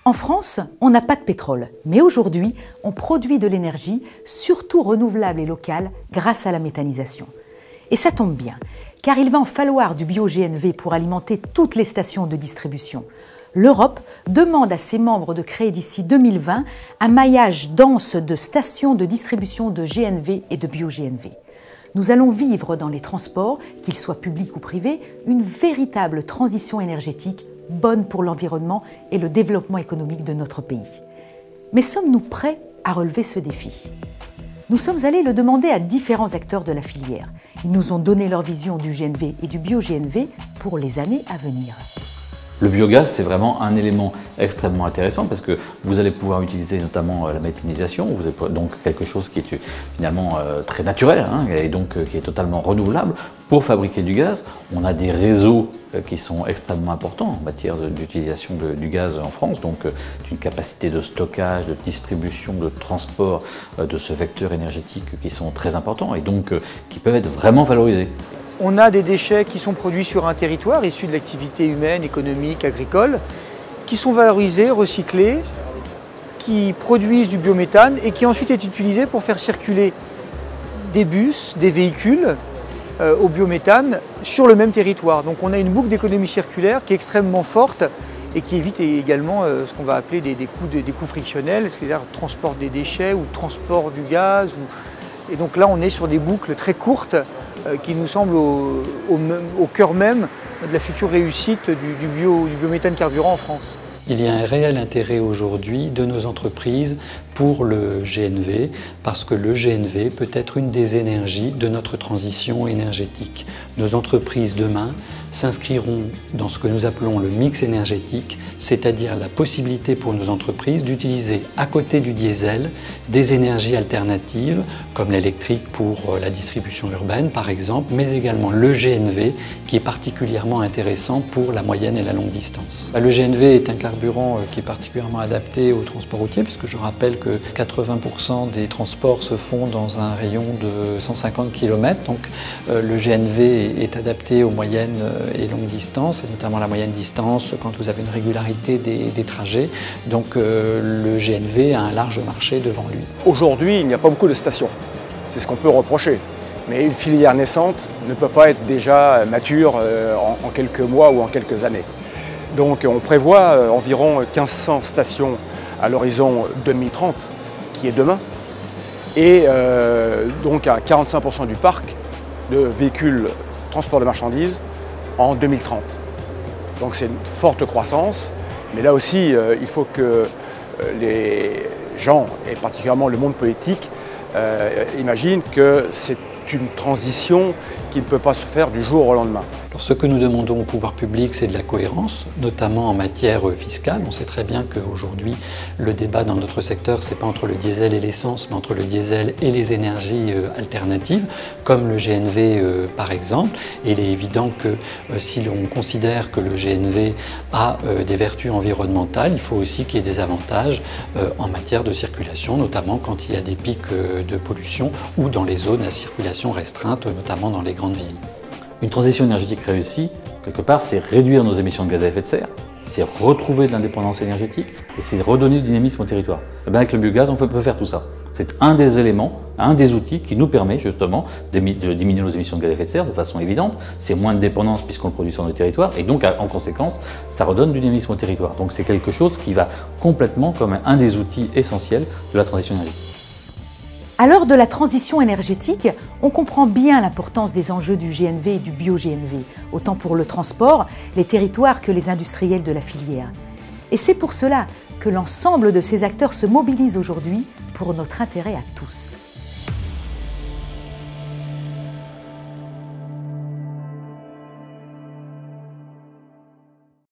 En France, on n'a pas de pétrole, mais aujourd'hui, on produit de l'énergie, surtout renouvelable et locale, grâce à la méthanisation. Et ça tombe bien, car il va en falloir du bio-GNV pour alimenter toutes les stations de distribution. L'Europe demande à ses membres de créer d'ici 2020 un maillage dense de stations de distribution de GNV et de bio-GNV. Nous allons vivre dans les transports, qu'ils soient publics ou privés, une véritable transition énergétique bonne pour l'environnement et le développement économique de notre pays. Mais sommes-nous prêts à relever ce défi? Nous sommes allés le demander à différents acteurs de la filière. Ils nous ont donné leur vision du GNV et du bio-GNV pour les années à venir. Le biogaz, c'est vraiment un élément extrêmement intéressant parce que vous allez pouvoir utiliser notamment la méthanisation, vous avez donc quelque chose qui est finalement très naturel et donc qui est totalement renouvelable pour fabriquer du gaz. On a des réseaux qui sont extrêmement importants en matière d'utilisation du gaz en France, donc une capacité de stockage, de distribution, de transport de ce vecteur énergétique qui sont très importants et donc qui peuvent être vraiment valorisés. On a des déchets qui sont produits sur un territoire, issus de l'activité humaine, économique, agricole, qui sont valorisés, recyclés, qui produisent du biométhane et qui ensuite est utilisé pour faire circuler des bus, des véhicules au biométhane sur le même territoire. Donc on a une boucle d'économie circulaire qui est extrêmement forte et qui évite également ce qu'on va appeler des coûts frictionnels, c'est-à-dire le transport des déchets ou le transport du gaz. Et donc là on est sur des boucles très courtes qui nous semblent au cœur même de la future réussite du biométhane carburant en France. Il y a un réel intérêt aujourd'hui de nos entreprises pour le GNV parce que le GNV peut être une des énergies de notre transition énergétique. Nos entreprises demain s'inscriront dans ce que nous appelons le mix énergétique, c'est-à-dire la possibilité pour nos entreprises d'utiliser à côté du diesel des énergies alternatives comme l'électrique pour la distribution urbaine par exemple, mais également le GNV qui est particulièrement intéressant pour la moyenne et la longue distance. Le GNV est un carburant qui est particulièrement adapté au transport routier puisque je rappelle que 80% des transports se font dans un rayon de 150 km, donc le GNV est adapté aux moyennes et longues distances, et notamment la moyenne distance quand vous avez une régularité des trajets. Donc le GNV a un large marché devant lui. Aujourd'hui, il n'y a pas beaucoup de stations, c'est ce qu'on peut reprocher. Mais une filière naissante ne peut pas être déjà mature en quelques mois ou en quelques années. Donc on prévoit environ 1500 stations à l'horizon 2030, qui est demain, et donc à 45% du parc de véhicules transport de marchandises en 2030. Donc c'est une forte croissance, mais là aussi il faut que les gens, et particulièrement le monde politique, imaginent que c'est une transition qui ne peut pas se faire du jour au lendemain. Alors, ce que nous demandons au pouvoir public, c'est de la cohérence, notamment en matière fiscale. On sait très bien qu'aujourd'hui, le débat dans notre secteur, ce n'est pas entre le diesel et l'essence, mais entre le diesel et les énergies alternatives, comme le GNV par exemple. Et il est évident que si l'on considère que le GNV a des vertus environnementales, il faut aussi qu'il y ait des avantages en matière de circulation, notamment quand il y a des pics de pollution ou dans les zones à circulation restreinte, notamment dans les grandes villes. Une transition énergétique réussie, quelque part, c'est réduire nos émissions de gaz à effet de serre, c'est retrouver de l'indépendance énergétique et c'est redonner du dynamisme au territoire. Et bien avec le biogaz, on peut faire tout ça. C'est un des éléments, un des outils qui nous permet justement de diminuer nos émissions de gaz à effet de serre de façon évidente. C'est moins de dépendance puisqu'on le produit sur nos territoires et donc en conséquence, ça redonne du dynamisme au territoire. Donc c'est quelque chose qui va complètement comme un des outils essentiels de la transition énergétique. À l'heure de la transition énergétique, on comprend bien l'importance des enjeux du GNV et du bio-GNV, autant pour le transport, les territoires que les industriels de la filière. Et c'est pour cela que l'ensemble de ces acteurs se mobilisent aujourd'hui pour notre intérêt à tous.